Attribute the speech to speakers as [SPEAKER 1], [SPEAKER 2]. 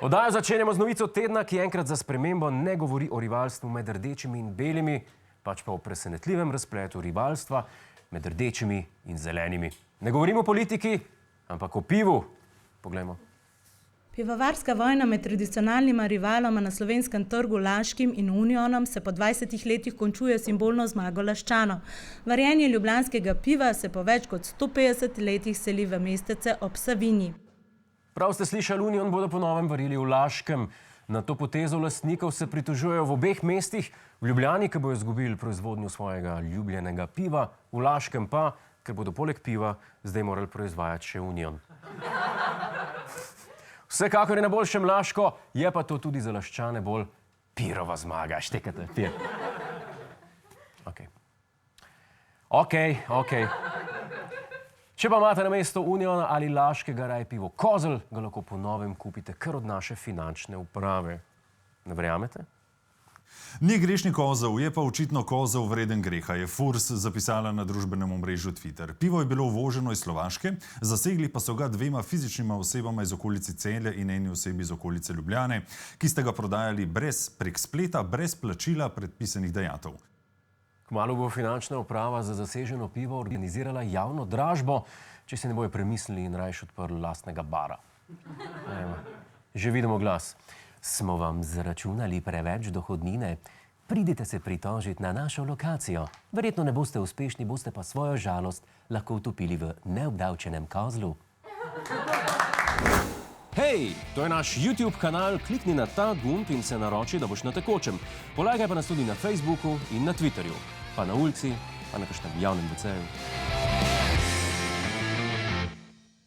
[SPEAKER 1] Oddajo začenjamo z novico tedna, ki enkrat za spremembo ne govori o rivalstvu med rdečimi in belimi, pač pa o presenetljivem razpletu rivalstva med rdečimi in zelenimi. Ne govorimo o politiki, ampak o pivu. Poglejmo.
[SPEAKER 2] Pivovarska vojna med tradicionalnima rivaloma na slovenskem trgu Laškim in Unionom se po 20 letih končuje simbolno zmago Laščanov. Varjenje ljubljanskega piva se po več kot 150 letih seli v mestece ob Savinji.
[SPEAKER 1] Prav ste slišali, Union bodo po novem varili v Laškem. Na to potezo lastnikov se pritožujejo v obeh mestih. V Ljubljani, ki bojo izgubili proizvodnjo svojega ljubljenega piva, v Laškem pa, ker bodo poleg piva zdaj morali proizvajati še Union. Vsekakor je na boljšem Laško, je pa to tudi za Laščane bolj pirova zmaga. Štekate, pir. Okej. Če pa imate na mesto Uniona ali Laškega raje pivo Kozelj, ga lahko po novem kupite kar od naše finančne uprave. Ne verjamete?
[SPEAKER 3] Ni grešni kozel, je pa očitno kozel vreden greha, je Furs zapisala na družbenem omrežju Twitter. Pivo je bilo uvoženo iz Slovaške, zasegli pa so ga dvema fizičnima osebama iz okolice Celja in eni osebi iz okolice Ljubljane, ki sta ga prodajali prek spleta, brez plačila predpisanih dajatev.
[SPEAKER 1] Kmalu bo finančna uprava za zaseženo pivo organizirala javno dražbo, če se ne bojo premislili in rajš odprli lastnega bara. Že vidimo glas. Smo vam zaračunali preveč dohodnine? Pridite se pritožiti na našo lokacijo. Verjetno ne boste uspešni, boste pa svojo žalost lahko utopili v neobdavčenem kozlu. Hej, to je naš YouTube kanal, klikni na ta gumb in se naroči, da boš na tekočem. Polajkaj pa nas tudi na Facebooku in na Twitterju, pa na ulici, pa na kakšnem javnem WC-ju.